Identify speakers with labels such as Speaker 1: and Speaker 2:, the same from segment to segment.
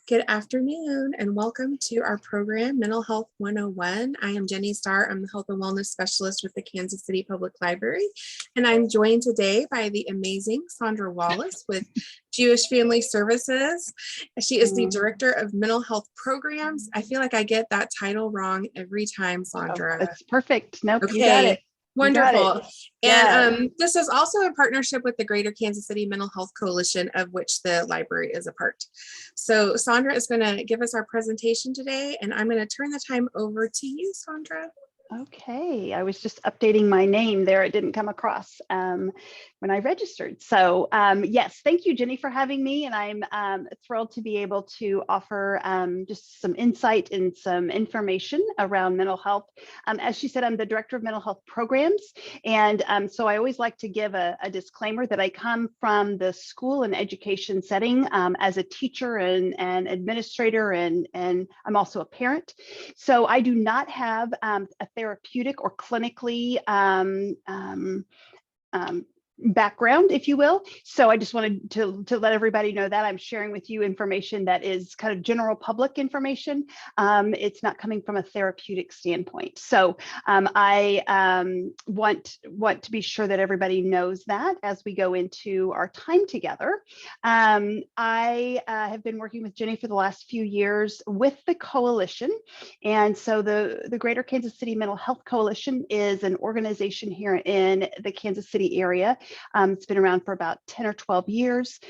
Speaker 1: Good afternoon and welcome to our program, Mental Health 101. I am Jenny Starr. I'm the Health and Wellness Specialist with the Kansas City Public Library. And I'm joined today by the amazing Sandra Wallace with Jewish Family Services. She is the Director of Mental Health Programs. I feel like I get that title wrong every time, Sandra.
Speaker 2: Oh, that's perfect. Nope,
Speaker 1: okay.
Speaker 2: You got it.
Speaker 1: Wonderful.
Speaker 2: Yes.
Speaker 1: And this is also in partnership with the Greater Kansas City Mental Health Coalition, of which the library is a part. So Sandra is going to give us our presentation today, and I'm going to turn the time over to you, Sandra.
Speaker 2: Okay, I was just updating my name there. It didn't come across when I registered. So yes, thank you, Jenny, for having me. And I'm thrilled to be able to offer just some insight and some information around mental health. As she said, I'm the Director of Mental Health Programs. And so I always like to give a disclaimer that I come from the school and education setting as a teacher and administrator, and I'm also a parent. So I do not have a therapeutic or clinically background, if you will. So I just wanted to let everybody know that I'm sharing with you information that is kind of general public information. It's not coming from a therapeutic standpoint. So I want to be sure that everybody knows that as we go into our time together. I have been working with Jenny for the last few years with the coalition. And so the Greater Kansas City Mental Health Coalition is an organization here in the Kansas City area. It's been around for about 10 or 12 years.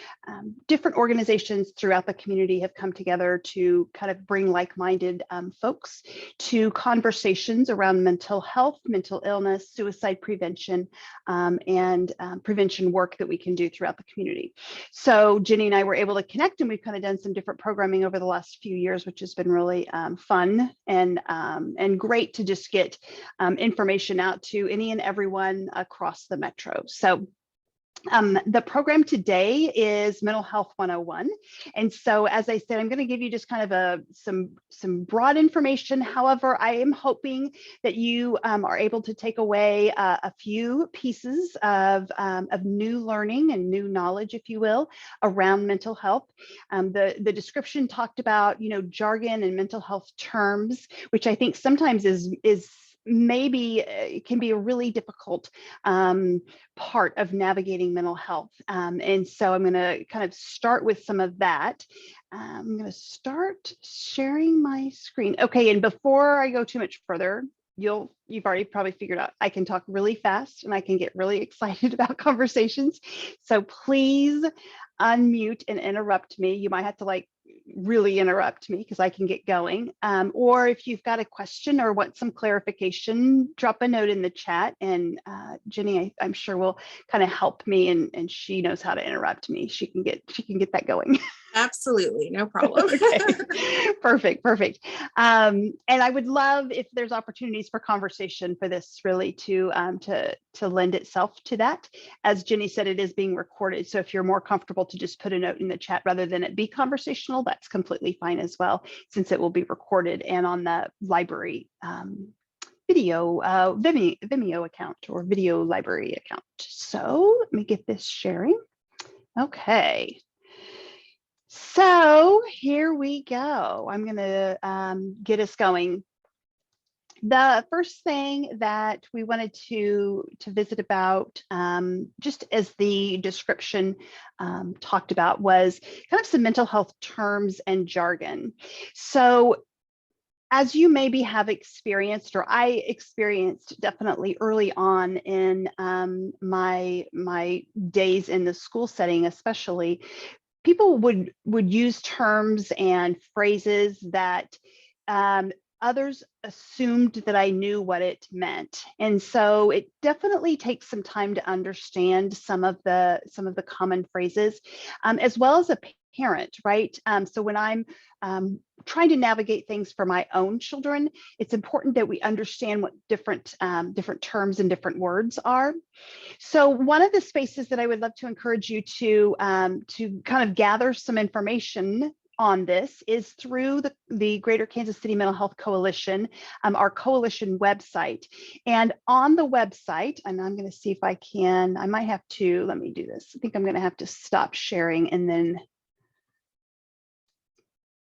Speaker 2: Different organizations throughout the community have come together to kind of bring like-minded folks to conversations around mental health, mental illness, suicide prevention, and prevention work that we can do throughout the community. So Jenny and I were able to connect, and we've kind of done some different programming over the last few years, which has been really fun and great to just get information out to any and everyone across the metro. So the program today is Mental Health 101. And so, as I said, I'm going to give you just kind of some broad information. However, I am hoping that you are able to take away a few pieces of new learning and new knowledge, if you will, around mental health. The description talked about, jargon and mental health terms, which I think sometimes is maybe it can be a really difficult part of navigating mental health. And so I'm going to kind of start with some of that. I'm going to start sharing my screen. Okay, and before I go too much further, you've already probably figured out I can talk really fast and I can get really excited about conversations. So please unmute and interrupt me. You might have to really interrupt me because I can get going. Or if you've got a question or want some clarification, drop a note in the chat, and Jenny, I'm sure will kind of help me, and she knows how to interrupt me. She can get that going.
Speaker 1: Absolutely, no problem.
Speaker 2: Okay, perfect. And I would love if there's opportunities for conversation for this, really to lend itself to that. As Jenny said, it is being recorded, so if you're more comfortable to just put a note in the chat rather than it be conversational, that's completely fine as well, since it will be recorded and on the library Vimeo account or video library account. So let me get this sharing. Okay. So here we go. I'm going to get us going. The first thing that we wanted to visit about, just as the description talked about, was kind of some mental health terms and jargon. So as you maybe have experienced, or I experienced definitely early on in my days in the school setting, especially, people would use terms and phrases that others assumed that I knew what it meant. And so it definitely takes some time to understand some of the common phrases, as well as a parent, right? So when I'm trying to navigate things for my own children, it's important that we understand what different terms and different words are. So one of the spaces that I would love to encourage you to kind of gather some information on this is through the Greater Kansas City Mental Health Coalition, our coalition website. And on the website, and I'm going to see if I might have to, let me do this. I think I'm going to have to stop sharing and then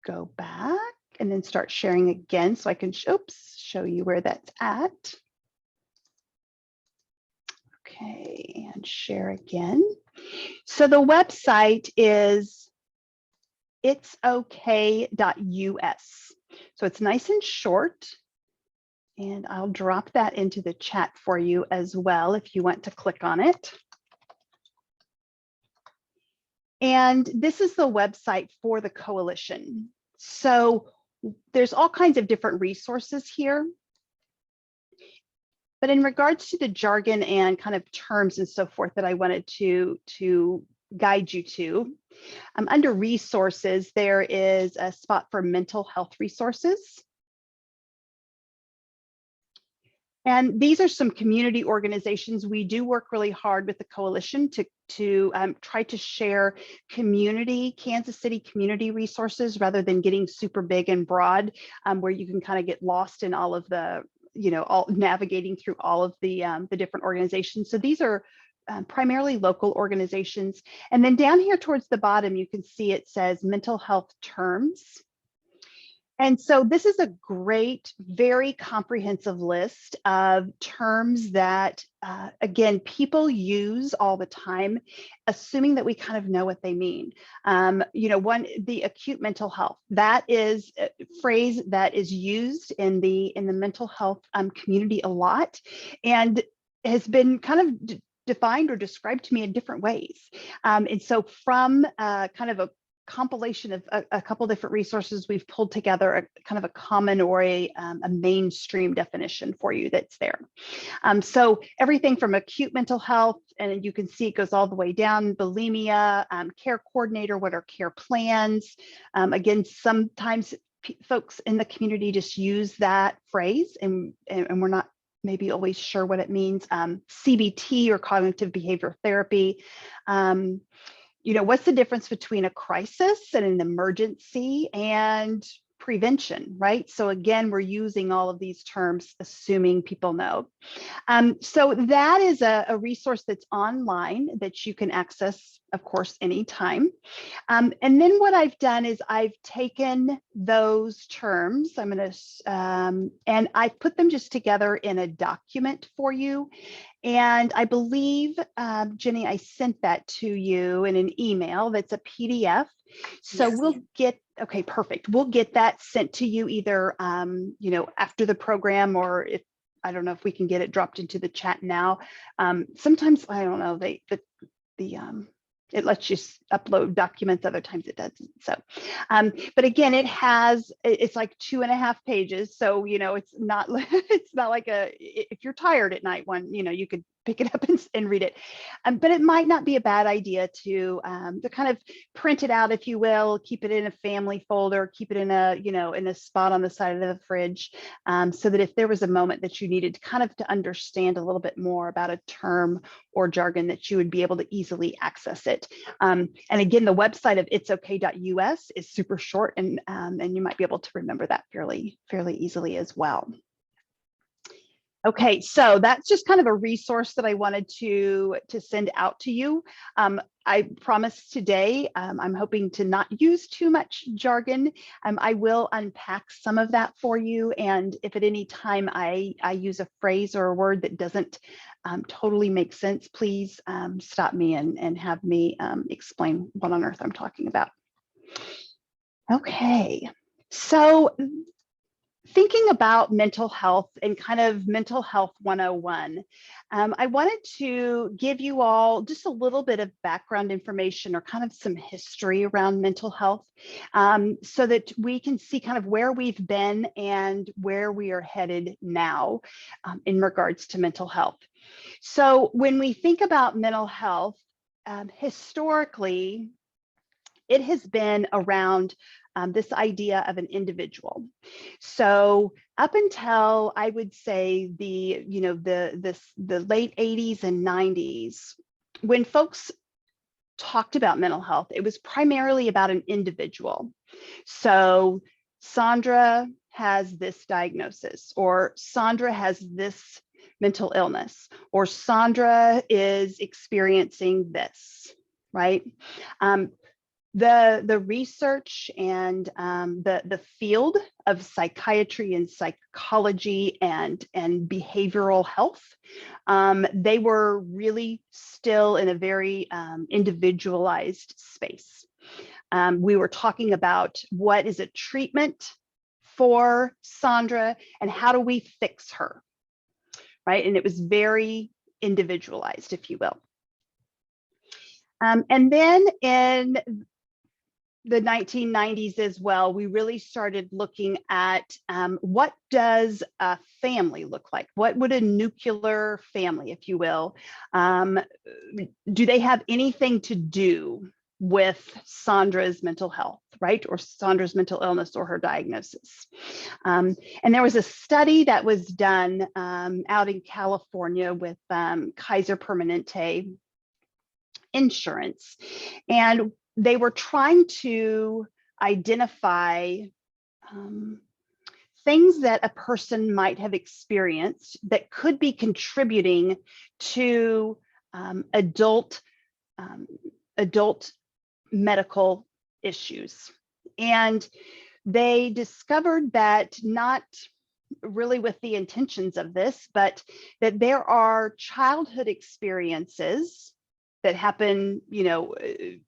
Speaker 2: go back and then start sharing again so I can show you where that's at. Okay, and share again. So the website is itsok.us. So it's nice and short. And I'll drop that into the chat for you as well if you want to click on it. And this is the website for the coalition. So there's all kinds of different resources here. But in regards to the jargon and kind of terms and so forth that I wanted to guide you to, under resources, there is a spot for mental health resources. And these are some community organizations. We do work really hard with the coalition to try to share Kansas City community resources rather than getting super big and broad, where you can kind of get lost in all of the, navigating through all of the different organizations. So these are primarily local organizations. And then down here towards the bottom, you can see it says mental health terms. And so this is a great, very comprehensive list of terms that, again, people use all the time, assuming that we kind of know what they mean. The acute mental health, that is a phrase that is used in the mental health community a lot, and has been kind of defined or described to me in different ways. And so from kind of a compilation of a couple different resources, we've pulled together a kind of a common or a mainstream definition for you that's there. So everything from acute mental health, and you can see it goes all the way down, bulimia, care coordinator, what are care plans? Again, sometimes folks in the community just use that phrase and we're not maybe always sure what it means. CBT or cognitive behavioral therapy. What's the difference between a crisis and an emergency and prevention, right? So again, we're using all of these terms, assuming people know. So that is a resource that's online that you can access, of course, anytime. And then what I've done is I've taken those terms, and I put them just together in a document for you. And I believe, Jenny, I sent that to you in an email that's a PDF. So yes. We'll get, okay, perfect. We'll get that sent to you either, after the program, or if, I don't know if we can get it dropped into the chat now. Sometimes, I don't know, it lets you upload documents, other times it doesn't. So, but again, it's like 2.5 pages. So, it's not like if you're tired at night one, you could pick it up and read it. But it might not be a bad idea to kind of print it out, if you will, keep it in a family folder, keep it in a spot on the side of the fridge, so that if there was a moment that you needed to understand a little bit more about a term or jargon, that you would be able to easily access it. And again, the website of itsok.us is super short, and you might be able to remember that fairly easily as well. Okay, so that's just kind of a resource that I wanted to send out to you. I promise today, I'm hoping to not use too much jargon. I will unpack some of that for you. And if at any time I use a phrase or a word that doesn't totally make sense, please stop me and have me explain what on earth I'm talking about. Okay, so thinking about mental health and kind of mental health 101, I wanted to give you all just a little bit of background information or kind of some history around mental health, so that we can see kind of where we've been and where we are headed now in regards to mental health. So when we think about mental health, historically, it has been around this idea of an individual. So up until, I would say, the late 80s and 90s, when folks talked about mental health, it was primarily about an individual. So Sandra has this diagnosis, or Sandra has this mental illness, or Sandra is experiencing this, right? The research and the field of psychiatry and psychology and behavioral health, they were really still in a very individualized space. We were talking about what is a treatment for Sandra and how do we fix her, right? And it was very individualized, if you will. And then in the 1990s as well, we really started looking at what does a family look like? What would a nuclear family, if you will, do they have anything to do with Sandra's mental health, right? Or Sandra's mental illness or her diagnosis. And there was a study that was done out in California with Kaiser Permanente Insurance. And they were trying to identify things that a person might have experienced that could be contributing to adult medical issues. And they discovered that, not really with the intentions of this, but that there are childhood experiences that happen,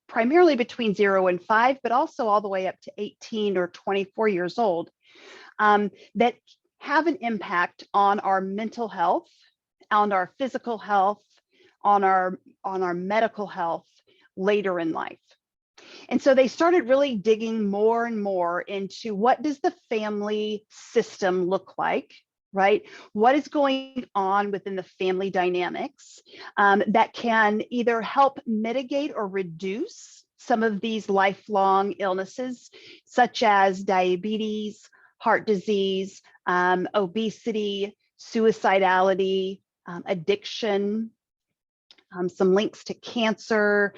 Speaker 2: primarily between 0 and 5, but also all the way up to 18 or 24 years old, that have an impact on our mental health, on our physical health, on our medical health later in life. And so they started really digging more and more into what does the family system look like, right? What is going on within the family dynamics that can either help mitigate or reduce some of these lifelong illnesses, such as diabetes, heart disease, obesity, suicidality, addiction, some links to cancer,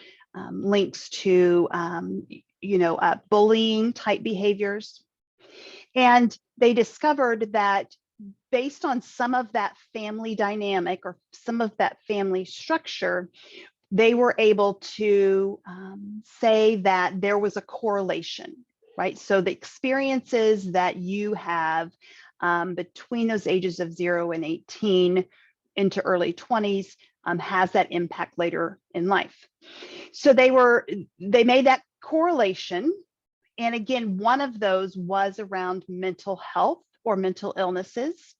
Speaker 2: links to bullying type behaviors. And they discovered that based on some of that family dynamic or some of that family structure, they were able to say that there was a correlation, right? So the experiences that you have between those ages of 0 and 18 into early 20s has that impact later in life. So they made that correlation. And again, one of those was around mental health or mental illnesses,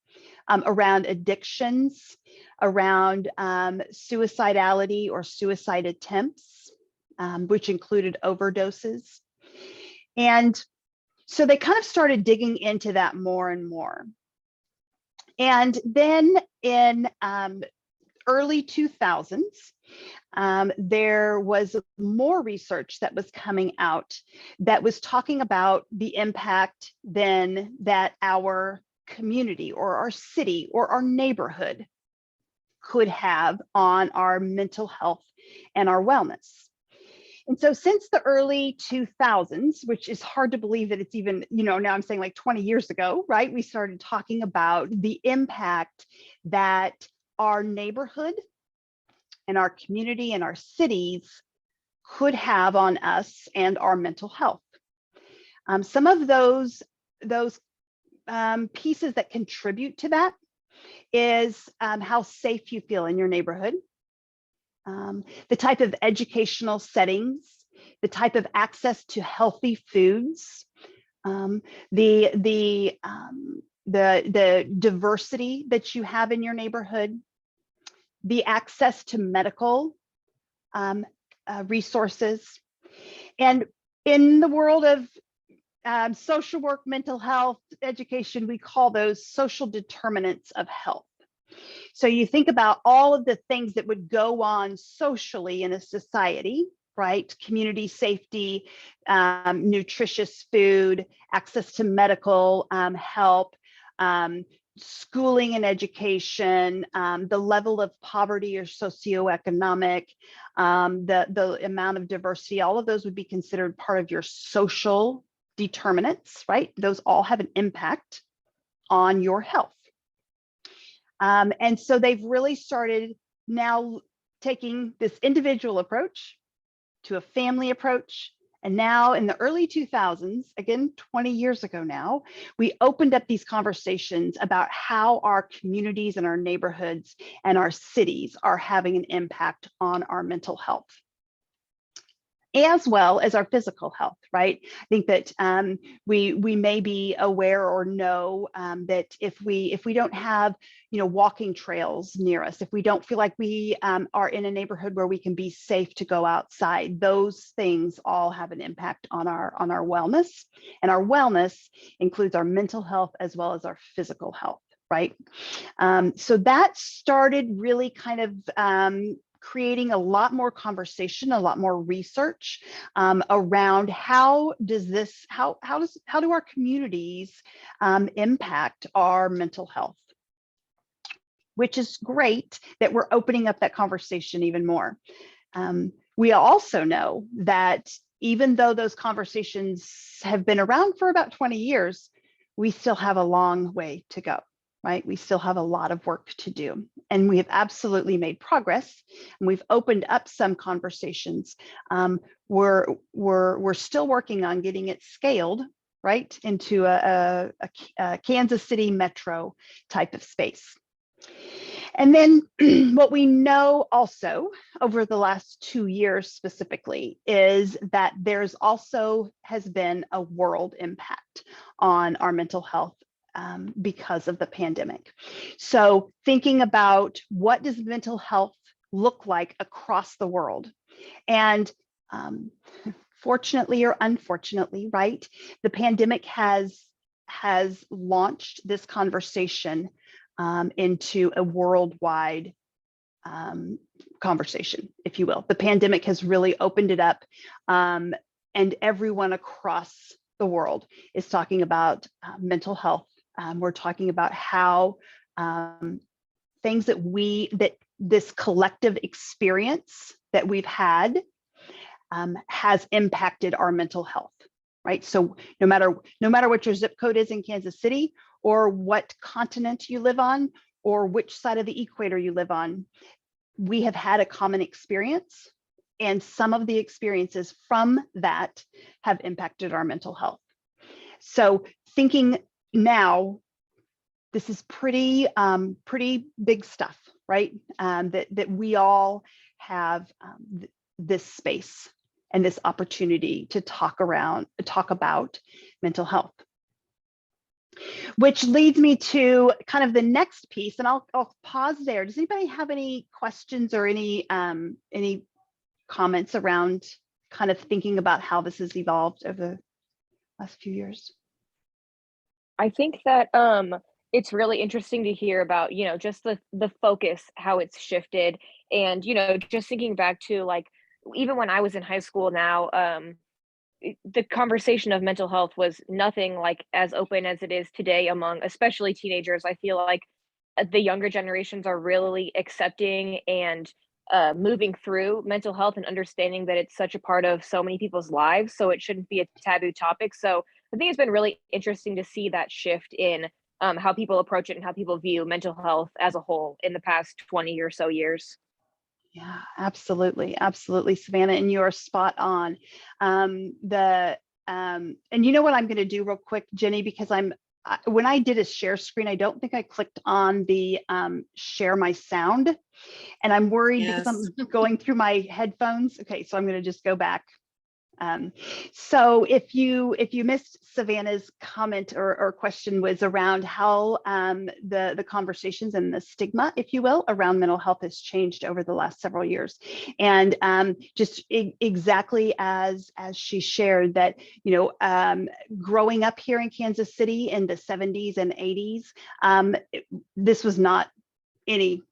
Speaker 2: around addictions, around suicidality or suicide attempts, which included overdoses. And so they kind of started digging into that more and more. And then in early 2000s, there was more research that was coming out that was talking about the impact then that our community or our city or our neighborhood could have on our mental health and our wellness. And so since the early 2000s, which is hard to believe that it's even, now I'm saying like 20 years ago, right? We started talking about the impact that our neighborhood and our community and our cities could have on us and our mental health. Some of those pieces that contribute to that is how safe you feel in your neighborhood, the type of educational settings, the type of access to healthy foods, the diversity that you have in your neighborhood, the access to medical resources. And in the world of social work, mental health, education, we call those social determinants of health. So you think about all of the things that would go on socially in a society, right? Community safety, nutritious food, access to medical help, schooling and education, the level of poverty or socioeconomic, the amount of diversity, all of those would be considered part of your social determinants, right? Those all have an impact on your health. And so they've really started now taking this individual approach to a family approach And now in the early 2000s, again, 20 years ago now, we opened up these conversations about how our communities and our neighborhoods and our cities are having an impact on our mental health, as well as our physical health, right? I think that we may be aware or know that if we don't have, walking trails near us, if we don't feel like we are in a neighborhood where we can be safe to go outside, those things all have an impact on our wellness, and our wellness includes our mental health as well as our physical health, right? So that started really kind of creating a lot more conversation, a lot more research around how do our communities impact our mental health, which is great that we're opening up that conversation even more. We also know that even though those conversations have been around for about 20 years, we still have a long way to go. Right? We still have a lot of work to do, and we have absolutely made progress, and we've opened up some conversations. We're still working on getting it scaled, right, into a Kansas City metro type of space. And then what we know also over the last 2 years specifically is that there's also has been a world impact on our mental health because of the pandemic. So thinking about what does mental health look like across the world, and fortunately or unfortunately, right, the pandemic has launched this conversation into a worldwide conversation, if you will. The pandemic has really opened it up, and everyone across the world is talking about mental health. We're talking about how things that this collective experience that we've had has impacted our mental health, right? So no matter what your zip code is in Kansas City, or what continent you live on, or which side of the equator you live on, we have had a common experience, and some of the experiences from that have impacted our mental health. So thinking now, this is pretty big stuff, right? That we all have this space and this opportunity to talk about mental health. Which leads me to kind of the next piece, and I'll pause there. Does anybody have any questions or any comments around kind of thinking about how this has evolved over the last few years?
Speaker 3: I think that it's really interesting to hear about, just the focus, how it's shifted. And, just thinking back to like, even when I was in high school now, the conversation of mental health was nothing like as open as it is today among especially teenagers. I feel like the younger generations are really accepting and moving through mental health and understanding that it's such a part of so many people's lives. So it shouldn't be a taboo topic. So I think it's been really interesting to see that shift in how people approach it and how people view mental health as a whole in the past 20 or so years.
Speaker 2: Yeah, absolutely. Absolutely, Savannah. And you're spot on. And you know what I'm going to do real quick, Jenny, because when I did a share screen, I don't think I clicked on the share my sound, and I'm worried because I'm going through my headphones. Okay, so I'm going to just go back. So if you missed Savannah's comment or question, was around how the conversations and the stigma, if you will, around mental health has changed over the last several years. And just exactly as she shared that, growing up here in Kansas City in the 70s and 80s, this was not any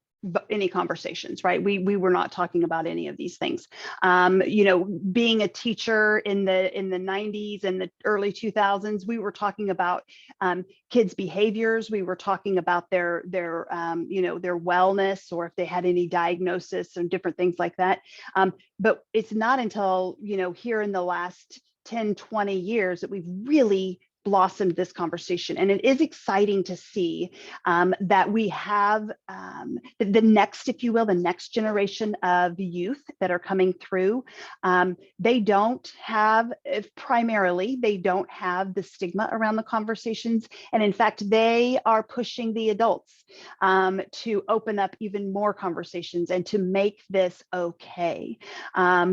Speaker 2: conversations, right? We were not talking about any of these things. Being a teacher in the 90s and the early 2000s, we were talking about kids' behaviors. We were talking about their wellness, or if they had any diagnosis and different things like that. But it's not until, here in the last 10, 20 years that we've really blossomed this conversation. And it is exciting to see that we have the next, if you will, the next generation of youth that are coming through. They don't have, primarily, they don't have the stigma around the conversations. And in fact, they are pushing the adults to open up even more conversations and to make this okay,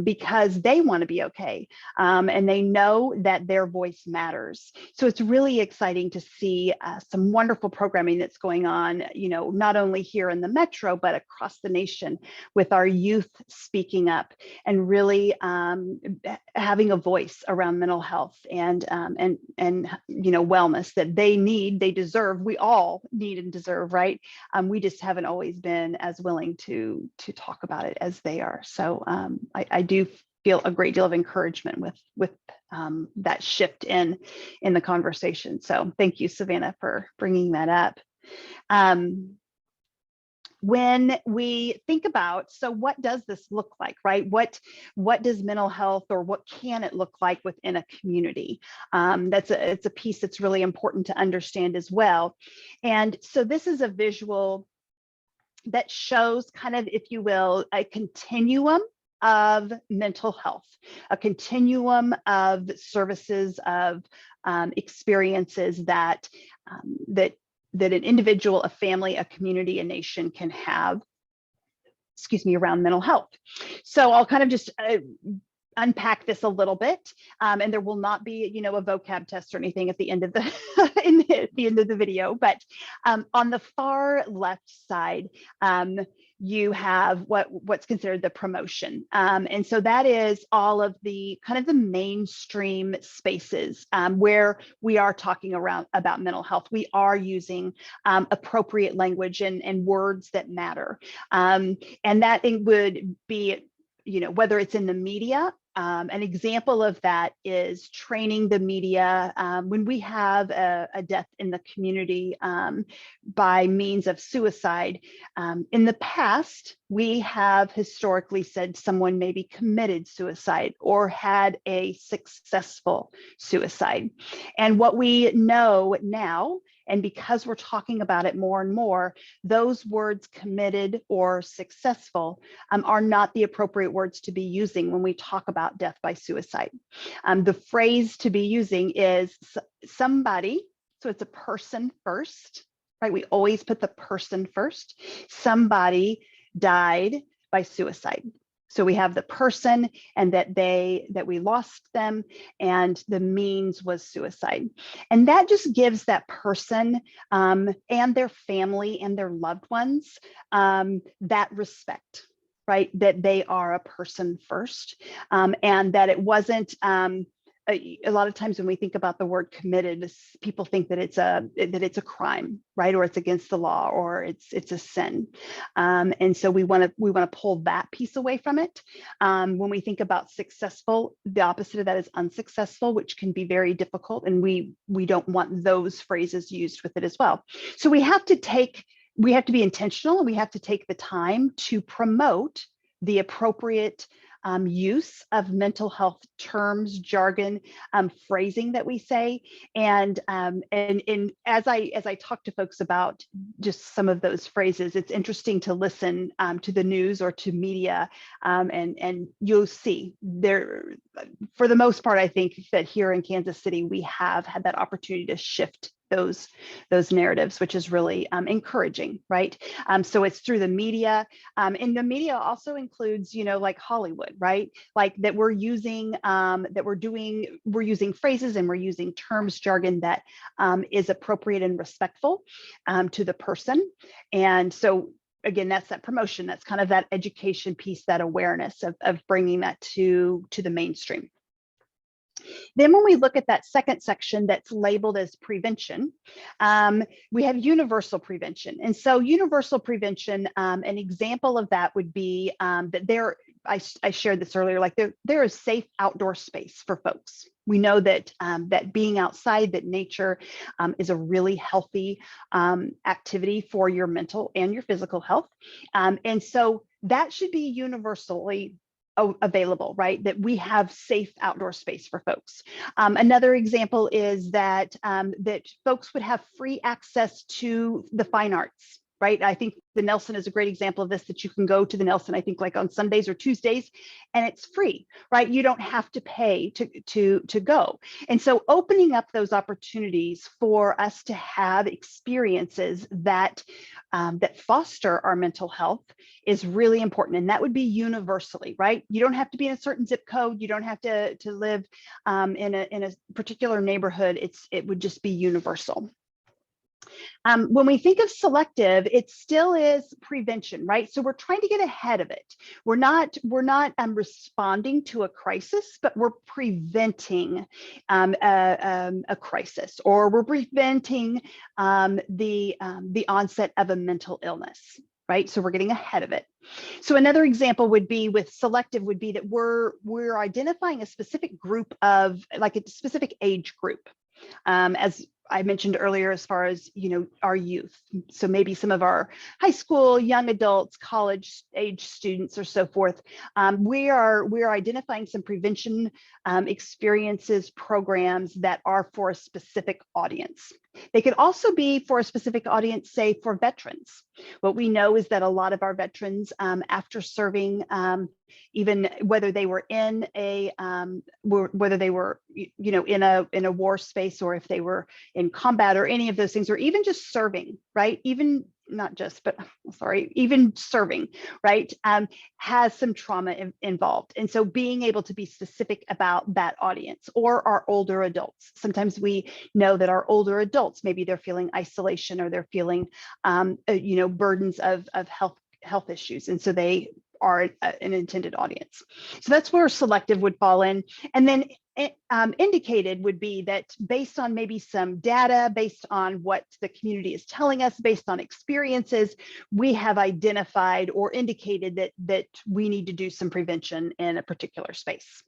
Speaker 2: because they want to be okay. And they know that their voice matters. So it's really exciting to see some wonderful programming that's going on, not only here in the metro, but across the nation, with our youth speaking up and really having a voice around mental health and wellness that they need, they deserve. We all need and deserve, right? We just haven't always been as willing to talk about it as they are. So I do feel a great deal of encouragement with that shift in the conversation. So thank you, Savannah, for bringing that up. When we think about, so what does this look like, right? What does mental health, or what can it look like within a community? It's a piece that's really important to understand as well. And so this is a visual that shows kind of, if you will, a continuum of mental health, a continuum of services, of experiences that an individual, a family, a community, a nation can have, around mental health. So I'll kind of just unpack this a little bit, and there will not be, a vocab test or anything at the end of the the end of the video. But on the far left side, you have what's considered the promotion, and so that is all of the kind of the mainstream spaces where we are talking about mental health. We are using appropriate language and words that matter, and that would be, whether it's in the media. An example of that is training the media when we have a death in the community by means of suicide. In the past, we have historically said someone maybe committed suicide or had a successful suicide. And what we know now, and because we're talking about it more and more, those words, committed or successful, are not the appropriate words to be using when we talk about death by suicide. The phrase to be using is somebody, so it's a person first, right? We always put the person first. Somebody died by suicide. So we have the person, and that we lost them, and the means was suicide. And that just gives that person and their family and their loved ones that respect, right? That they are a person first, and that it wasn't, a lot of times when we think about the word committed, people think that it's a crime, right? Or it's against the law, or it's a sin. And so we want to pull that piece away from it. When we think about successful, the opposite of that is unsuccessful, which can be very difficult. And we don't want those phrases used with it as well. So we have to be intentional, and we have to take the time to promote the appropriate use of mental health terms, jargon, phrasing that we say, and as I talk to folks about just some of those phrases, it's interesting to listen to the news or to media, and you'll see there, for the most part, I think that here in Kansas City we have had that opportunity to shift those narratives, which is really encouraging, right? So it's through the media, and the media also includes, like Hollywood, right? Like that we're using we're using phrases and we're using terms, jargon that is appropriate and respectful to the person. And so again, that's that promotion, that's kind of that education piece, that awareness of bringing that to the mainstream. Then when we look at that second section that's labeled as prevention, we have universal prevention. And so universal prevention, an example of that would be that I shared this earlier, like there is safe outdoor space for folks. We know that that being outside, that nature is a really healthy activity for your mental and your physical health. And so that should be universally available, right? That we have safe outdoor space for folks. Another example is that that folks would have free access to the fine arts, right? I think the Nelson is a great example of this, that you can go to the Nelson, I think like on Sundays or Tuesdays, and it's free, right? You don't have to pay to go. And so opening up those opportunities for us to have experiences that that foster our mental health is really important. And that would be universally, right? You don't have to be in a certain zip code. You don't have to live in a particular neighborhood. It would just be universal. When we think of selective, it still is prevention, right? So we're trying to get ahead of it. We're not responding to a crisis, but we're preventing a crisis, or we're preventing the onset of a mental illness. Right, so we're getting ahead of it. So another example would be with selective would be that we're identifying a specific group of, like a specific age group, as I mentioned earlier, as far as, you know, our youth. So maybe some of our high school, young adults, college age students, or so forth. We are identifying some prevention experiences, programs that are for a specific audience. They could also be for a specific audience, say for veterans. What we know is that a lot of our veterans, after serving, even whether they were in a whether they were, you know, in a war space, or if they were in combat or any of those things, or even just serving, right? Even not just, but sorry, even serving, right? Has some trauma involved. And so being able to be specific about that audience, or our older adults. Sometimes we know that our older adults, maybe they're feeling isolation, or they're feeling, you know, burdens of health issues. And so they are an intended audience. So that's where selective would fall in. And then indicated would be that based on maybe some data, based on what the community is telling us, based on experiences, we have identified or indicated that we need to do some prevention in a particular space.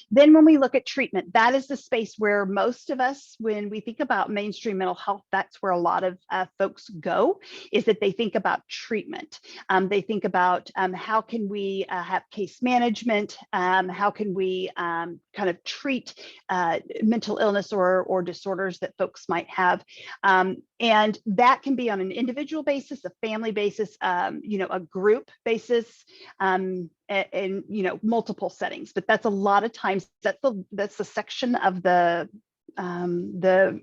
Speaker 2: Then when we look at treatment, that is the space where most of us, when we think about mainstream mental health, that's where a lot of folks go, is that they think about treatment. They think about how can we have case management, how can we kind of treat mental illness or disorders that folks might have. And that can be on an individual basis, a family basis, you know, a group basis, and you know, multiple settings. But that's a lot of times that's the section of the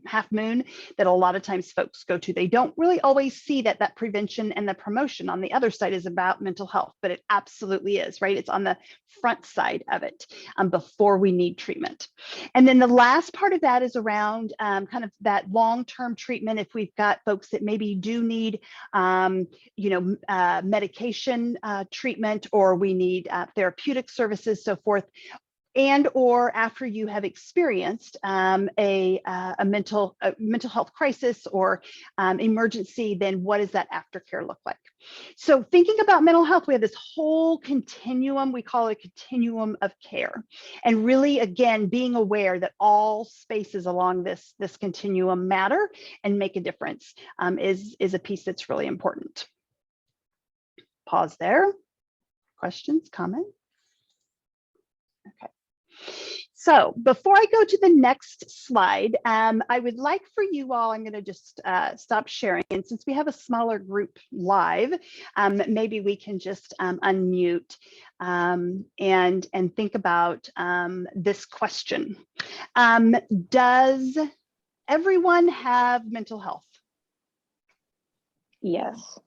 Speaker 2: half moon that a lot of times folks go to. They don't really always see that prevention and the promotion on the other side is about mental health, but it absolutely is, right? It's on the front side of it before we need treatment. And then the last part of that is around kind of that long-term treatment. If we've got folks that maybe do need, you know, medication treatment, or we need therapeutic services, so forth. And or after you have experienced a mental health crisis or emergency, then what does that aftercare look like? So thinking about mental health, we have this whole continuum, we call it a continuum of care. And really, again, being aware that all spaces along this continuum matter and make a difference is a piece that's really important. Pause there. Questions, comments? Okay. So before I go to the next slide, I would like for you all, I'm going to just stop sharing. And since we have a smaller group live, maybe we can just unmute and think about this question. Does everyone have mental health?
Speaker 3: Yes.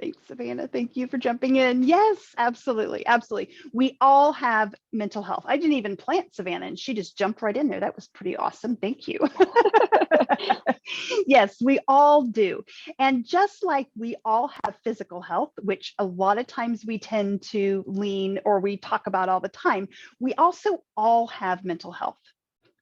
Speaker 2: Thanks, Savannah. Thank you for jumping in. Yes, absolutely. Absolutely. We all have mental health. I didn't even plant Savannah and she just jumped right in there. That was pretty awesome. Thank you. Yes, we all do. And just like we all have physical health, which a lot of times we tend to lean or we talk about all the time, we also all have mental health.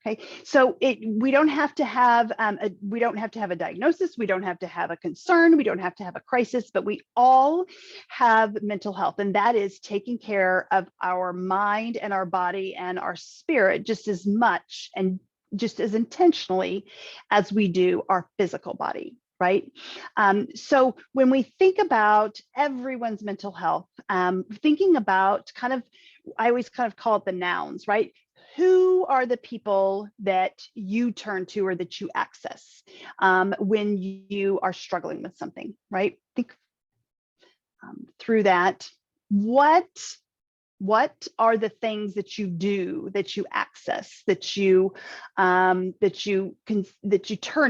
Speaker 2: Okay, so we don't have to have a diagnosis, we don't have to have a concern, we don't have to have a crisis, but we all have mental health, and that is taking care of our mind and our body and our spirit just as much and just as intentionally as we do our physical body. right? So when we think about everyone's mental health, thinking about I always kind of call it the nouns, right? Who are the people that you turn to or that you access when you are struggling with something, right? Think through that. What are the things that you do, that you access, that you turn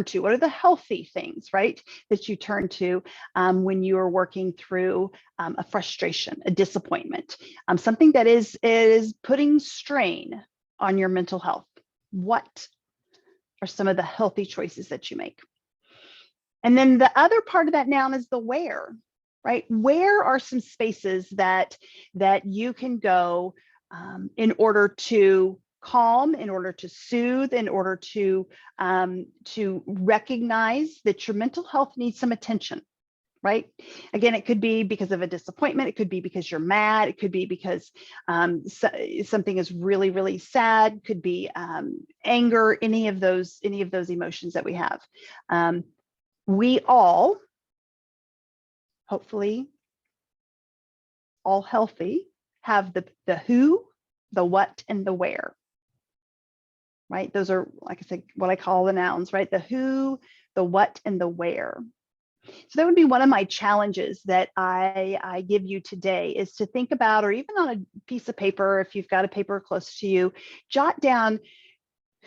Speaker 2: to? What are the healthy things, right, that you turn to when you are working through a frustration, a disappointment, something that is putting strain on your mental health? What are some of the healthy choices that you make? And then the other part of that noun is the where. Right? Where are some spaces that you can go in order to calm, in order to soothe, in order to recognize that your mental health needs some attention, right? Again, it could be because of a disappointment. It could be because you're mad. It could be because something is really, really sad. It could be anger, any of those emotions that we have. We all, hopefully all healthy, have the who, the what, and the where, right? Those are, like I said, what I call the nouns, right? The who, the what, and the where. So that would be one of my challenges that I give you today, is to think about, or even on a piece of paper, if you've got a paper close to you, jot down,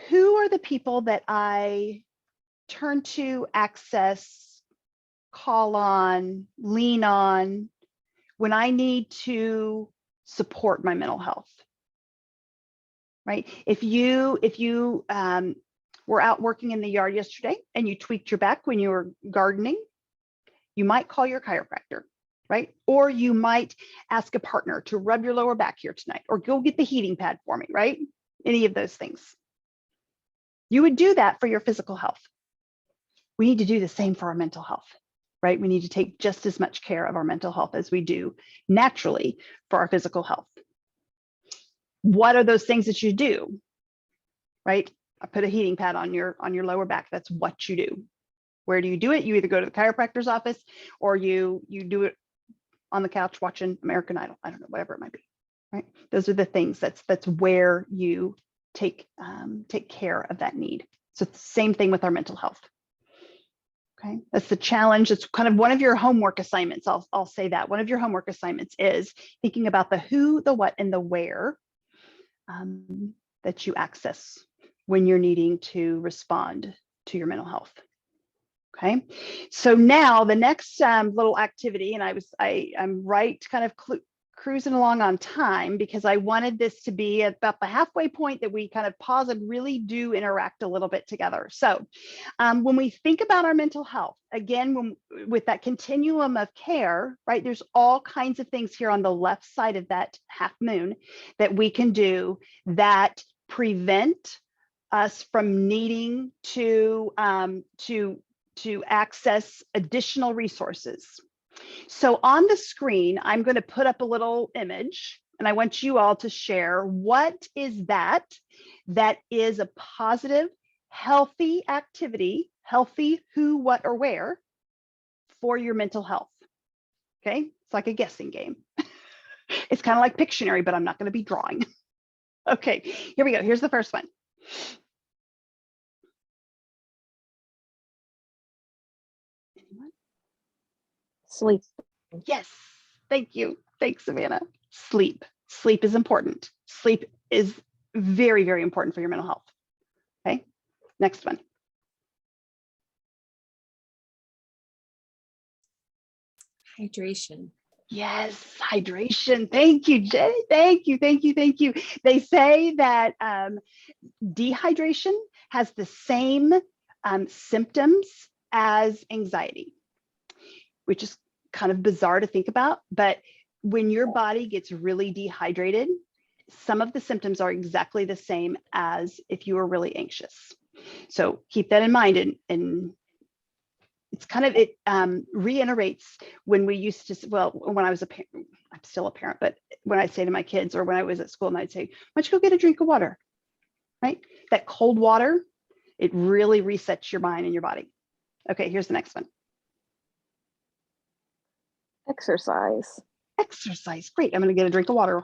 Speaker 2: who are the people that I turn to, access, call on, lean on when I need to support my mental health, right? If you were out working in the yard yesterday and you tweaked your back when you were gardening, you might call your chiropractor, right? Or you might ask a partner to rub your lower back here tonight, or go get the heating pad for me, right? Any of those things. You would do that for your physical health. We need to do the same for our mental health, right? We need to take just as much care of our mental health as we do naturally for our physical health. What are those things that you do, right? I put a heating pad on your lower back. That's what you do. Where do you do it? You either go to the chiropractor's office, or you do it on the couch watching American Idol. I don't know, whatever it might be, right? Those are the things. That's where you take care of that need. So it's the same thing with our mental health. Okay, that's the challenge. It's kind of one of your homework assignments. I'll say that one of your homework assignments is thinking about the who, the what, and the where that you access when you're needing to respond to your mental health. Okay, so now the next little activity, and I'm right kind of cruising along on time, because I wanted this to be about the halfway point that we kind of pause and really do interact a little bit together. So when we think about our mental health, again, with that continuum of care, right, there's all kinds of things here on the left side of that half moon that we can do that prevent us from needing to access additional resources. So on the screen, I'm going to put up a little image, and I want you all to share what is that is a positive, healthy activity, healthy who, what, or where for your mental health. Okay, it's like a guessing game. It's kind of like Pictionary, but I'm not going to be drawing. Okay, here we go. Here's the first one. Anyone?
Speaker 3: Sleep.
Speaker 2: Yes, thank you. Thanks, Savannah. Sleep. Sleep is important. Sleep is very, very important for your mental health. Okay, next one.
Speaker 1: Hydration.
Speaker 2: Yes, hydration. Thank you, Jenny. Thank you, thank you, thank you. They say that dehydration has the same symptoms as anxiety, which is kind of bizarre to think about. But when your body gets really dehydrated, some of the symptoms are exactly the same as if you were really anxious. So keep that in mind. And it's kind of, it reiterates when we used to, well, when I was a parent, I'm still a parent, but when I'd say to my kids, or when I was at school, and I'd say, why don't you go get a drink of water, right? That cold water, it really resets your mind and your body. Okay, here's the next one.
Speaker 3: Exercise.
Speaker 2: Exercise. Great. I'm going to get a drink of water.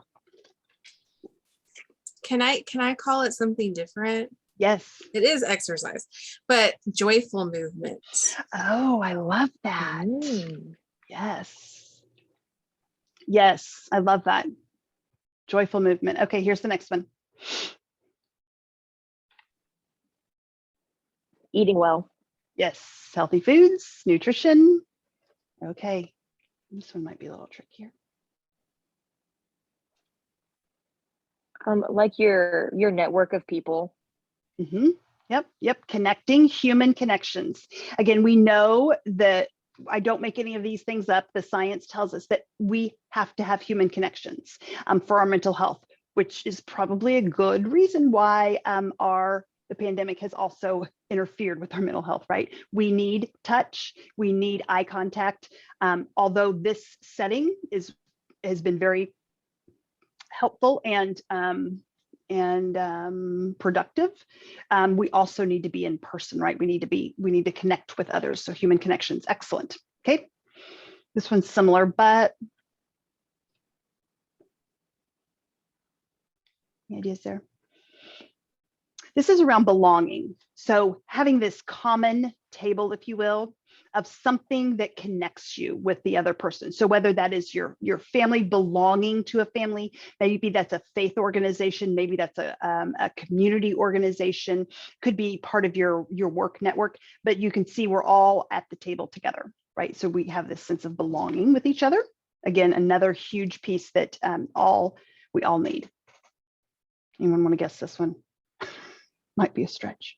Speaker 1: Can I call it something different?
Speaker 2: Yes.
Speaker 1: It is exercise, but joyful movement.
Speaker 2: Oh, I love that.
Speaker 3: Mm.
Speaker 2: Yes. Yes, I love that. Joyful movement. Okay, here's the next one.
Speaker 3: Eating well.
Speaker 2: Yes, healthy foods, nutrition. Okay, this one might be a little trickier.
Speaker 3: Like your network of people.
Speaker 2: Mm-hmm. Yep. Connecting, human connections. Again, we know that I don't make any of these things up. The science tells us that we have to have human connections for our mental health, which is probably a good reason why the pandemic has also interfered with our mental health, right? We need touch, we need eye contact. Although this setting has been very helpful and productive, we also need to be in person, right? We need to connect with others. So human connections, excellent. Okay, this one's similar, but any ideas there? This is around belonging. So having this common table, if you will, of something that connects you with the other person. So whether that is your family, belonging to a family, maybe that's a faith organization, maybe that's a community organization, could be part of your work network, but you can see we're all at the table together, right? So we have this sense of belonging with each other. Again, another huge piece that we all need. Anyone want to guess this one? Might be a stretch.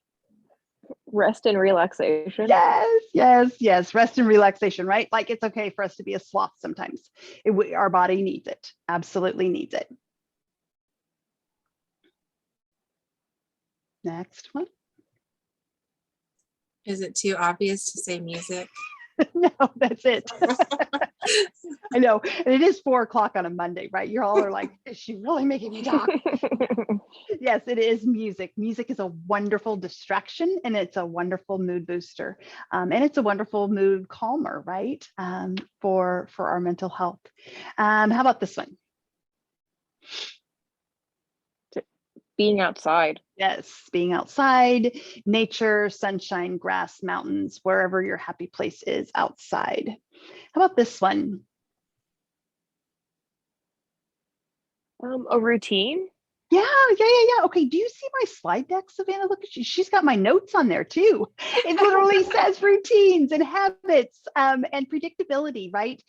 Speaker 3: Rest and relaxation.
Speaker 2: Yes. Rest and relaxation, right? Like it's okay for us to be a sloth sometimes. Our body needs it. Absolutely needs it. Next one.
Speaker 1: Is it too obvious to say music?
Speaker 2: No, that's it. I know. And it is 4 o'clock on a Monday, right? You all are like, is she really making me talk? Yes, it is music. Music is a wonderful distraction and it's a wonderful mood booster. And it's a wonderful mood calmer, right? For our mental health. How about this one?
Speaker 3: Being outside.
Speaker 2: Yes, being outside, nature, sunshine, grass, mountains, wherever your happy place is outside. How about this one?
Speaker 3: A routine.
Speaker 2: Yeah. Okay, do you see my slide deck, Savannah? Look at you. She's got my notes on there too. It literally says routines and habits and predictability, right?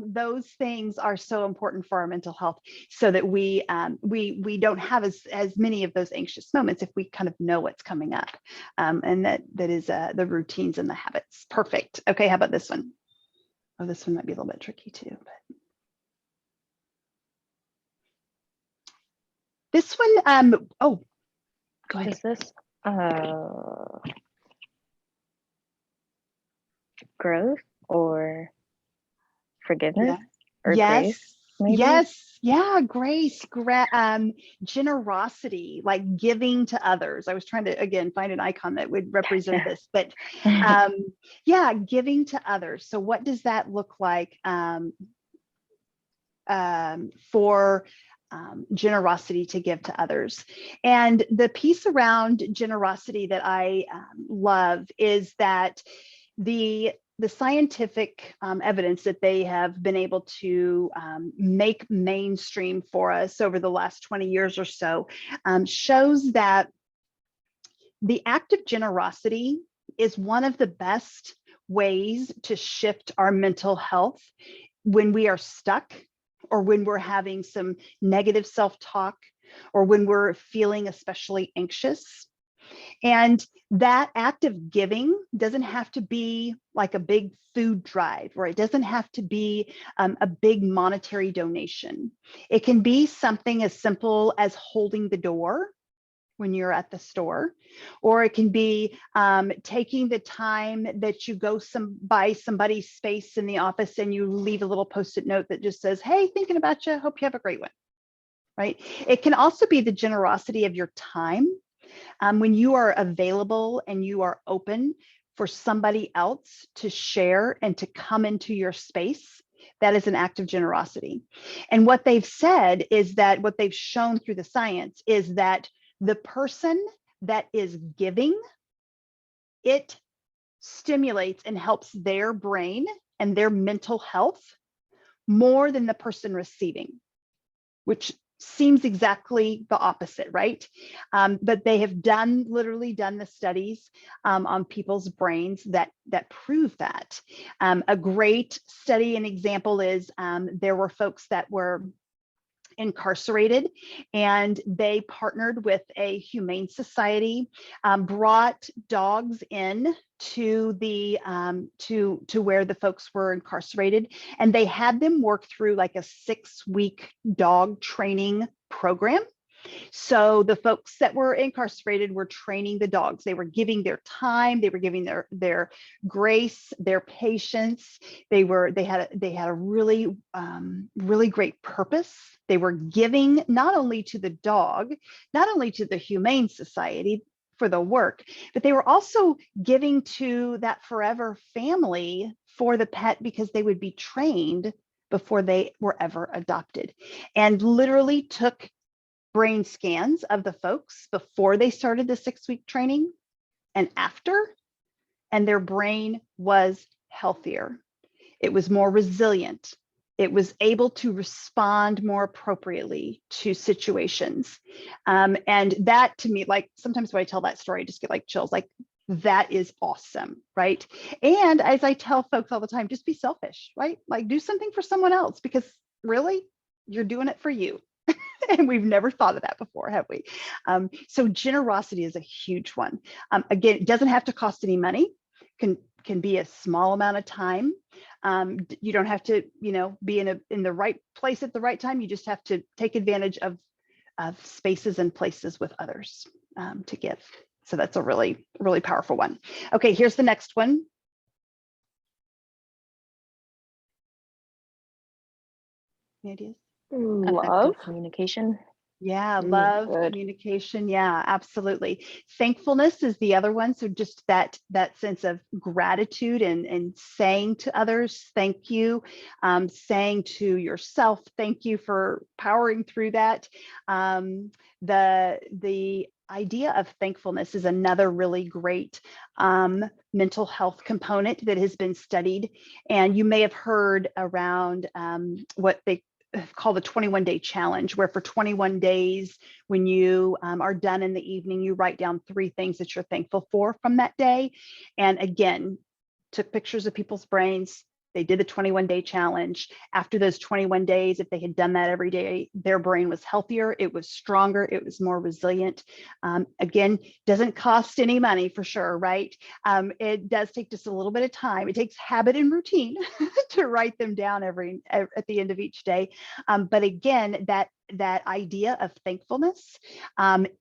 Speaker 2: Those things are so important for our mental health so that we don't have as many of those anxious moments if we kind of know what's coming up. And that is the routines and the habits. Perfect. Okay, how about this one? Oh, this one might be a little bit tricky too, but this one, oh, go ahead.
Speaker 3: Is this growth or forgiveness or grace? Maybe?
Speaker 2: Yes, yeah, grace, generosity, like giving to others. I was trying to, again, find an icon that would represent this, but yeah, giving to others. So what does that look like for generosity to give to others? And the piece around generosity that I love is that the scientific evidence that they have been able to make mainstream for us over the last 20 years or so shows that the act of generosity is one of the best ways to shift our mental health when we are stuck, or when we're having some negative self-talk, or when we're feeling especially anxious. And that act of giving doesn't have to be like a big food drive, or it doesn't have to be a big monetary donation. It can be something as simple as holding the door when you're at the store, or it can be taking the time that you go by somebody's space in the office and you leave a little post-it note that just says, hey, thinking about you, hope you have a great one, right? It can also be the generosity of your time when you are available and you are open for somebody else to share and to come into your space, that is an act of generosity. And what they've said is that what they've shown through the science is that the person that is giving, it stimulates and helps their brain and their mental health more than the person receiving, which seems exactly the opposite, right? But they have literally done the studies on people's brains that prove that. A great study and example is there were folks that were incarcerated, and they partnered with a humane society, brought dogs in to the to where the folks were incarcerated, and they had them work through like a 6-week dog training program. So the folks that were incarcerated were training the dogs. They were giving their time, they were giving their grace, their patience. They had a really really great purpose. They were giving not only to the dog, not only to the Humane Society for the work, but they were also giving to that forever family for the pet, because they would be trained before they were ever adopted, and literally took brain scans of the folks before they started the 6-week training and after, and their brain was healthier. It was more resilient. It was able to respond more appropriately to situations. And that, to me, like sometimes when I tell that story, I just get like chills, like that is awesome, right? And as I tell folks all the time, just be selfish, right? Like do something for someone else, because really you're doing it for you. And we've never thought of that before, have we? So generosity is a huge one. Again, it doesn't have to cost any money. Can be a small amount of time. You don't have to, be in the right place at the right time. You just have to take advantage of spaces and places with others to give. So that's a really, really powerful one. Okay, here's the next one. Any ideas?
Speaker 3: Love communication.
Speaker 2: Yeah, love, communication. Yeah, absolutely. Thankfulness is the other one. So just that sense of gratitude and saying to others, thank you, saying to yourself, thank you for powering through that. The idea of thankfulness is another really great mental health component that has been studied. And you may have heard around what they call the 21-day challenge, where for 21 days, when you are done in the evening, you write down 3 things that you're thankful for from that day. And again, took pictures of people's brains. They did the 21-day challenge. After those 21 days, if they had done that every day, their brain was healthier, it was stronger, it was more resilient. Again, doesn't cost any money for sure, right? It does take just a little bit of time. It takes habit and routine to write them down at the end of each day. But again, that idea of thankfulness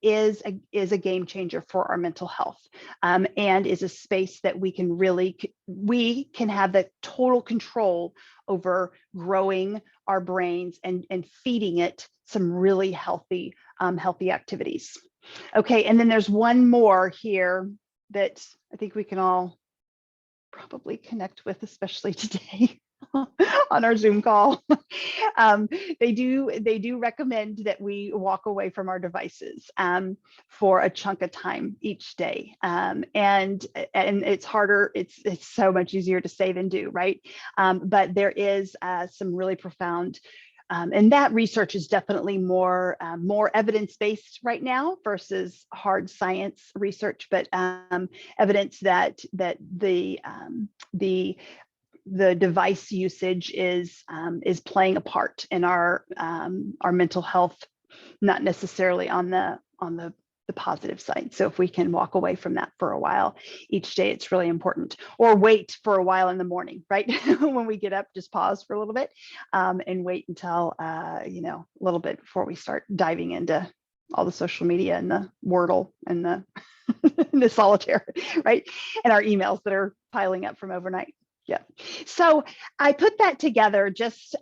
Speaker 2: is a game changer for our mental health, and is a space that we can have the total control over growing our brains and feeding it some really healthy activities. Okay, and then there's one more here that I think we can all probably connect with, especially today. On our Zoom call. They do recommend that we walk away from our devices for a chunk of time each day. And it's harder, it's so much easier to say than do, right? But there is some really profound, and that research is definitely more evidence-based right now versus hard science research, but evidence that the device usage is playing a part in our mental health, not necessarily on the positive side. So if we can walk away from that for a while each day, it's really important. Or wait for a while in the morning, right? When we get up, just pause for a little bit and wait until a little bit before we start diving into all the social media and the Wordle and the the solitaire, right? And our emails that are piling up from overnight. Yeah. So I put that together just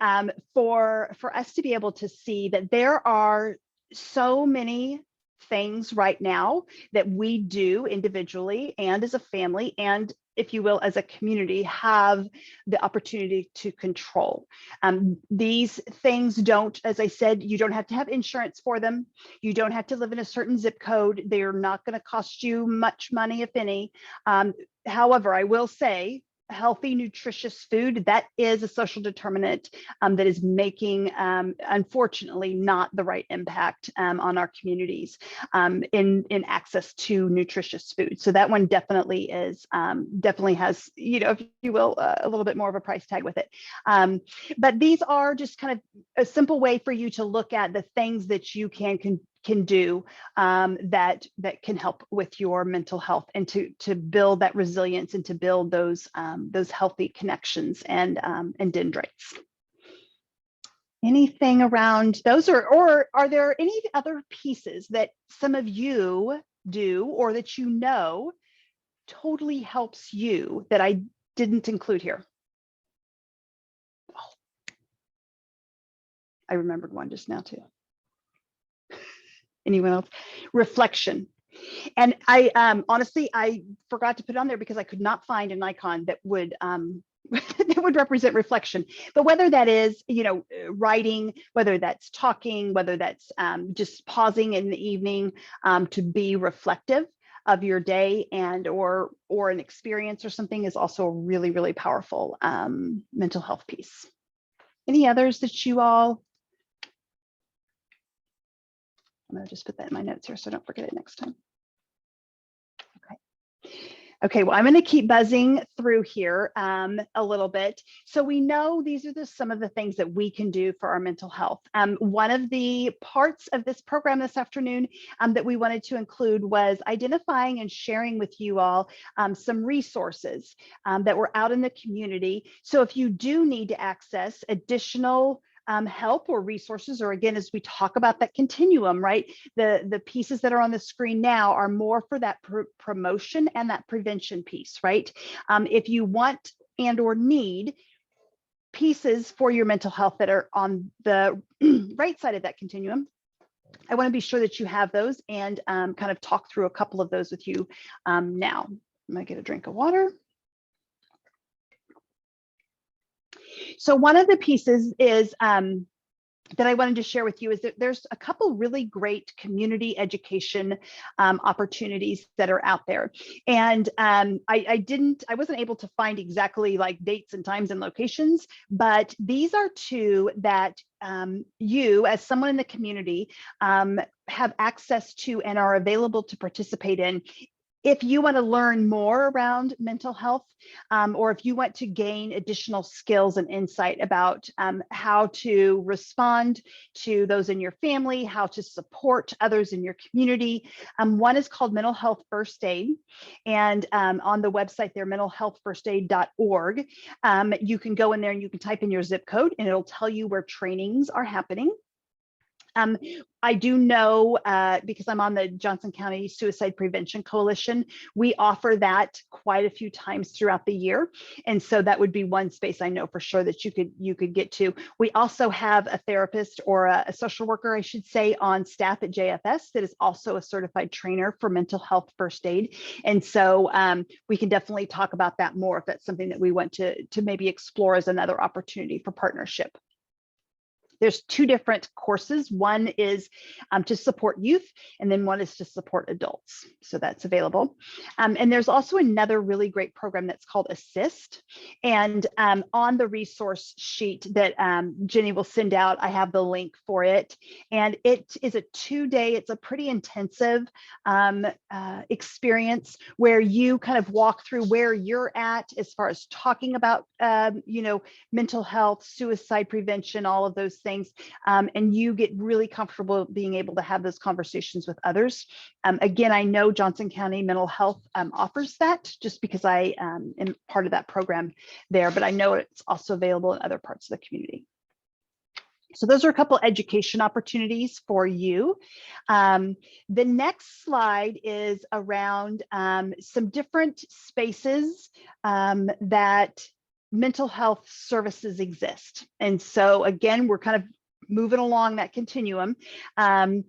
Speaker 2: for us to be able to see that there are so many things right now that we do individually and as a family and if you will, as a community, have the opportunity to control. These things don't, as I said, you don't have to have insurance for them. You don't have to live in a certain zip code. They're not going to cost you much money, if any. However, I will say, healthy, nutritious food, that is a social determinant that is making, unfortunately, not the right impact on our communities in access to nutritious food. So that one definitely is, definitely has, you know, if you will, a little bit more of a price tag with it. But these are just kind of a simple way for you to look at the things that you can do that can help with your mental health, and to build that resilience, and to build those healthy connections and dendrites. Anything around those, or are there any other pieces that some of you do, or that you know totally helps you, that I didn't include here? Oh, I remembered one just now too. Anyone else? Reflection. And I honestly, I forgot to put it on there because I could not find an icon that would that would represent reflection. But whether that is, you know, writing, whether that's talking, whether that's just pausing in the evening to be reflective of your day and or an experience or something, is also a really, really powerful mental health piece. Any others that you all? I'm going to just put that in my notes here so I don't forget it next time. Okay, well, I'm going to keep buzzing through here a little bit. So we know these are some of the things that we can do for our mental health. One of the parts of this program this afternoon that we wanted to include was identifying and sharing with you all some resources that were out in the community. So if you do need to access additional help or resources, or again, as we talk about that continuum, right? The pieces that are on the screen now are more for that promotion and that prevention piece, right? If you want and or need pieces for your mental health that are on the right side of that continuum, I want to be sure that you have those, and kind of talk through a couple of those with you now. I'm going to get a drink of water. So one of the pieces is that I wanted to share with you is that there's a couple really great community education opportunities that are out there. And I wasn't able to find exactly like dates and times and locations, but these are two that you, as someone in the community, have access to and are available to participate in. If you want to learn more around mental health, or if you want to gain additional skills and insight about how to respond to those in your family, how to support others in your community, one is called Mental Health First Aid. And on the website there, mentalhealthfirstaid.org, you can go in there and you can type in your zip code and it'll tell you where trainings are happening. I do know, because I'm on the Johnson County Suicide Prevention Coalition, we offer that quite a few times throughout the year. And so that would be one space I know for sure that you could get to. We also have a therapist, or a social worker, I should say, on staff at JFS that is also a certified trainer for mental health first aid. And so we can definitely talk about that more if that's something that we want to maybe explore as another opportunity for partnership. There's two different courses. One is to support youth, and then one is to support adults. So that's available. And there's also another really great program that's called Assist. And on the resource sheet that Jenny will send out, I have the link for it. And it is a 2-day, it's a pretty intensive experience where you kind of walk through where you're at as far as talking about, mental health, suicide prevention, all of those things. And you get really comfortable being able to have those conversations with others. Again, I know Johnson County Mental Health offers that just because I am part of that program there, but I know it's also available in other parts of the community. So those are a couple education opportunities for you. The next slide is around some different spaces that mental health services exist. And so again, we're kind of moving along that continuum. And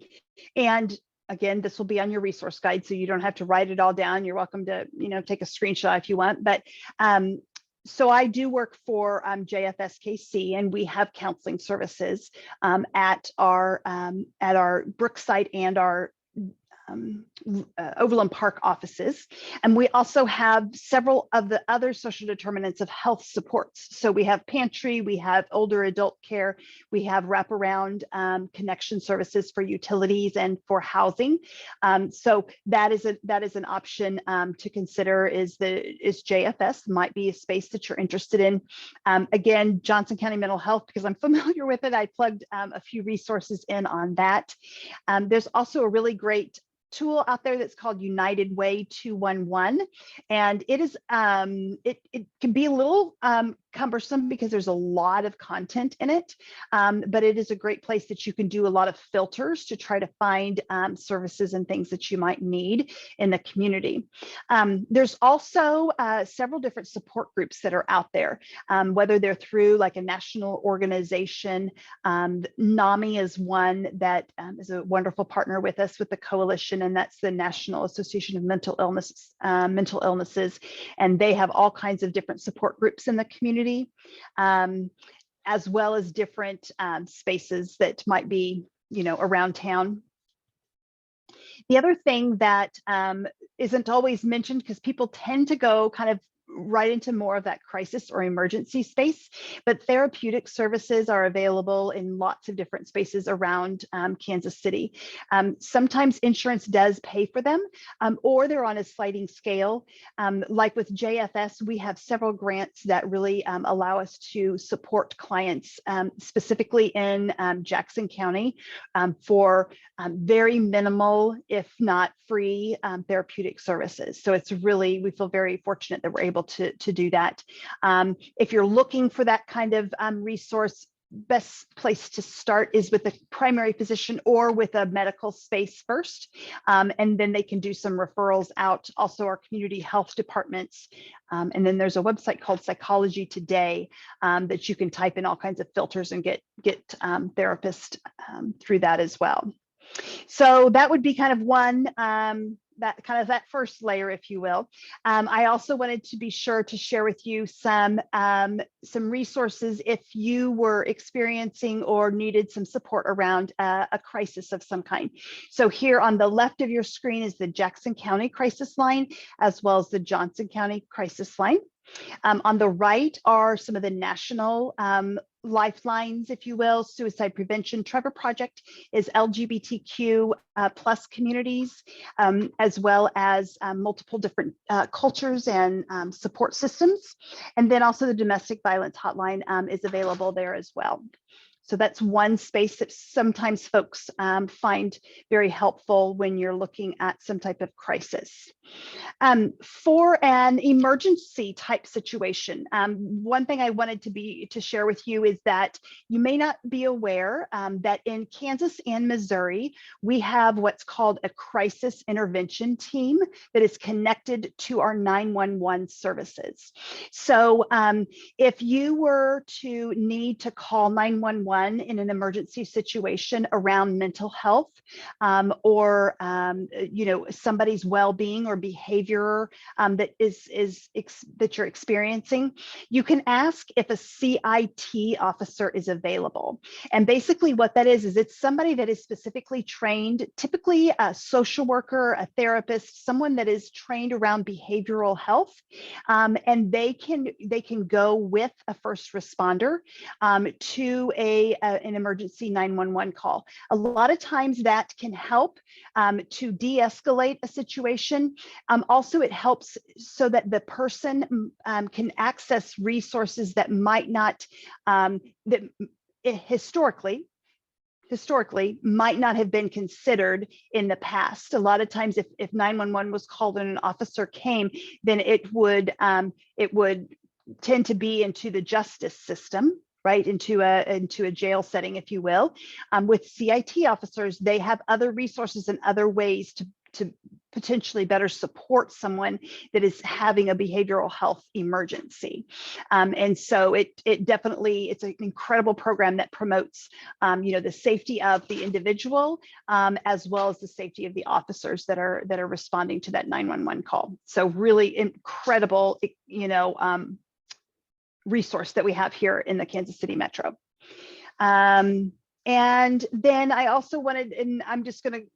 Speaker 2: Again, this will be on your resource guide, so you don't have to write it all down. You're welcome to, take a screenshot if you want. But so I do work for JFSKC, and we have counseling services at our Brookside and our Overland Park offices. And we also have several of the other social determinants of health supports. So we have pantry, we have older adult care, we have wraparound connection services for utilities and for housing. So that is an option to consider. Is JFS might be a space that you're interested in. Again, Johnson County Mental Health, because I'm familiar with it, I plugged a few resources in on that. There's also a really great tool out there that's called United Way 211, and it is it can be a little cumbersome because there's a lot of content in it, but it is a great place that you can do a lot of filters to try to find services and things that you might need in the community. There's also several different support groups that are out there, whether they're through like a national organization. NAMI is one that is a wonderful partner with us with the coalition, and that's the National Association of Mental Illnesses, and they have all kinds of different support groups in the community, as well as different spaces that might be, around town. The other thing that isn't always mentioned, because people tend to go kind of right into more of that crisis or emergency space, but therapeutic services are available in lots of different spaces around Kansas City. Sometimes insurance does pay for them, or they're on a sliding scale. Like with JFS, we have several grants that really allow us to support clients, specifically in Jackson County, for very minimal, if not free, therapeutic services. So it's really, we feel very fortunate that we're able to do that. If you're looking for that kind of resource, best place to start is with a primary physician or with a medical space first, and then they can do some referrals out, also our community health departments. And then there's a website called Psychology Today that you can type in all kinds of filters and get therapists through that as well. So that would be kind of one, that first layer, if you will. I also wanted to be sure to share with you some resources if you were experiencing or needed some support around a crisis of some kind. So here on the left of your screen is the Jackson County Crisis Line, as well as the Johnson County Crisis Line. On the right are some of the national lifelines, if you will. Suicide Prevention Trevor Project is LGBTQ plus communities, as well as multiple different cultures and support systems. And then also the Domestic Violence Hotline is available there as well. So that's one space that sometimes folks find very helpful when you're looking at some type of crisis. For an emergency type situation, one thing I wanted to share with you is that you may not be aware that in Kansas and Missouri, we have what's called a crisis intervention team that is connected to our 911 services. So if you were to need to call 911 in an emergency situation around mental health, or somebody's well-being or behavior that you're experiencing, you can ask if a CIT officer is available. And basically what that is it's somebody that is specifically trained, typically a social worker, a therapist, someone that is trained around behavioral health, and they can go with a first responder to an emergency 911 call. A lot of times that can help to de-escalate a situation. Also, it helps so that the person can access resources that might not, that historically might not have been considered in the past. A lot of times if 911 was called and an officer came, then it would tend to be into the justice system, right, into a jail setting, if you will. With CIT officers, they have other resources and other ways to potentially better support someone that is having a behavioral health emergency. And so it definitely, it's an incredible program that promotes, the safety of the individual, as well as the safety of the officers that are responding to that 911 call. So really incredible, resource that we have here in the Kansas City Metro. And then I also wanted, and I'm just going to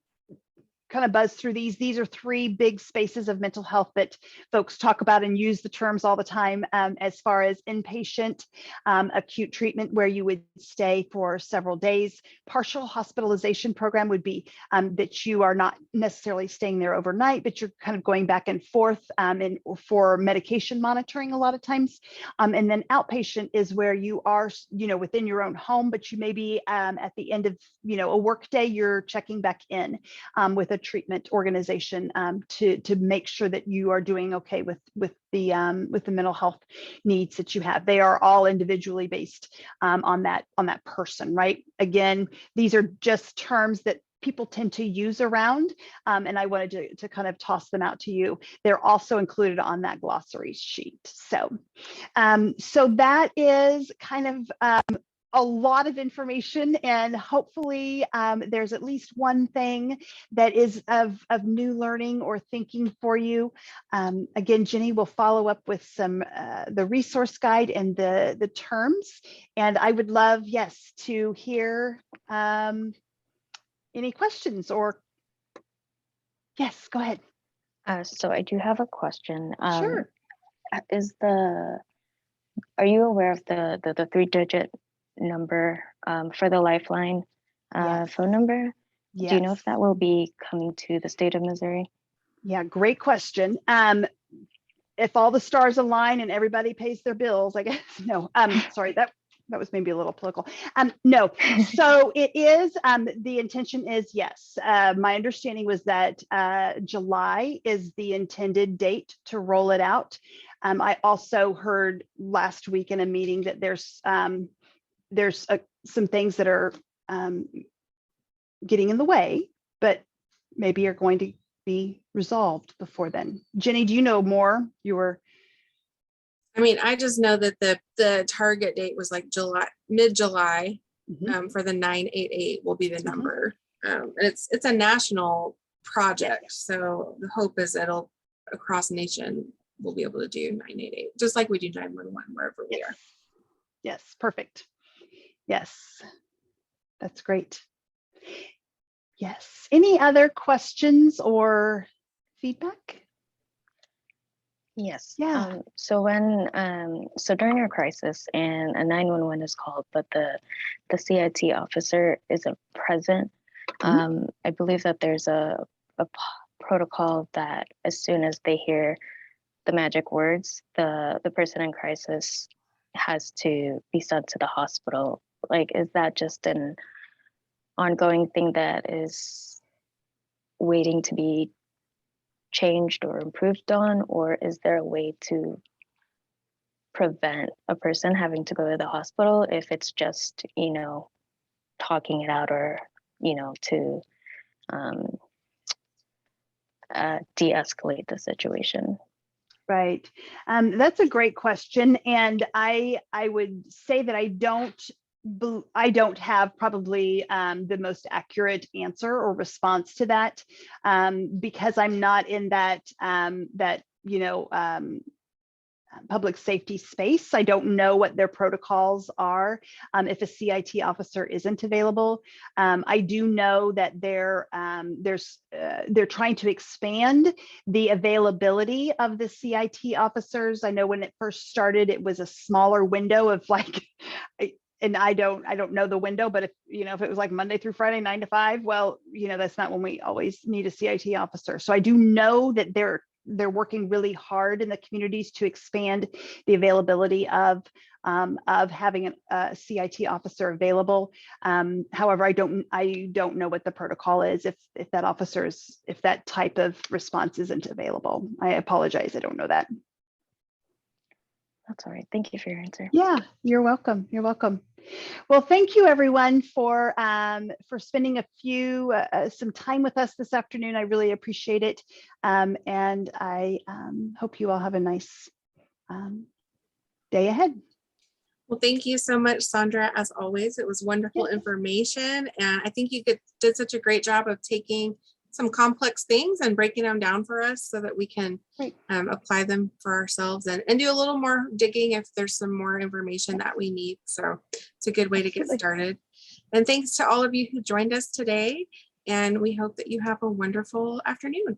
Speaker 2: kind of buzz through these. These are three big spaces of mental health that folks talk about and use the terms all the time, as far as inpatient, acute treatment where you would stay for several days. Partial hospitalization program would be that you are not necessarily staying there overnight, but you're kind of going back and forth and for medication monitoring a lot of times. And then outpatient is where you are, within your own home, but you may be at the end of, a work day, you're checking back in with a treatment organization to make sure that you are doing okay with the mental health needs that you have. They are all individually based on that person, right? Again, these are just terms that people tend to use around, and I wanted to kind of toss them out to you. They're also included on that glossary sheet. So that is kind of a lot of information, and hopefully there's at least one thing that is of new learning or thinking for you. Again, Jenny will follow up with some the resource guide and the terms, and I would love, yes, to hear any questions or yes, go ahead.
Speaker 4: So I do have a question.
Speaker 2: Sure.
Speaker 4: Are you aware of the 3-digit number for the Lifeline
Speaker 2: Yes.
Speaker 4: phone number?
Speaker 2: Yes.
Speaker 4: Do you know if that will be coming to the state of Missouri?
Speaker 2: Yeah, great question. If all the stars align and everybody pays their bills, I guess. No, sorry, that was maybe a little political. No, so it is, the intention is yes. My understanding was that July is the intended date to roll it out. I also heard last week in a meeting that there's some things that are getting in the way, but maybe are going to be resolved before then. Jenny, do you know more?
Speaker 1: I just know that the target date was like mid-July, for the 988 will be the number. And it's a national project. So the hope is it'll across nation, we'll be able to do 988, just like we do 911 wherever we are.
Speaker 2: Yes, perfect. Yes, that's great. Yes. Any other questions or feedback?
Speaker 4: Yes.
Speaker 2: Yeah.
Speaker 4: So during a crisis and a 911 is called, but the CIT officer isn't present, I believe that there's a protocol that as soon as they hear the magic words, the person in crisis has to be sent to the hospital. Like, is that just an ongoing thing that is waiting to be changed or improved on, or is there a way to prevent a person having to go to the hospital if it's just, talking it out or, to de-escalate the situation?
Speaker 2: Right. That's a great question. And I would say that I don't have probably the most accurate answer or response to that, because I'm not in that public safety space. I don't know what their protocols are if a CIT officer isn't available. I do know that they're trying to expand the availability of the CIT officers. I know when it first started, it was a smaller window of like, and I don't know the window, but if it was like Monday through Friday, 9 to 5, well, that's not when we always need a CIT officer. So I do know that they're working really hard in the communities to expand the availability of having a CIT officer available. However, I don't know what the protocol is if that type of response isn't available. I apologize, I don't know that.
Speaker 4: That's all right. Thank you for your answer.
Speaker 2: Yeah, you're welcome. You're welcome. Well, thank you everyone for spending some time with us this afternoon. I really appreciate it. And I hope you all have a nice day ahead.
Speaker 1: Well, thank you so much, Sandra. As always, it was wonderful information. And I think you did such a great job of taking some complex things and breaking them down for us so that we can apply them for ourselves and do a little more digging if there's some more information that we need. So it's a good way to get started. And thanks to all of you who joined us today. And we hope that you have a wonderful afternoon.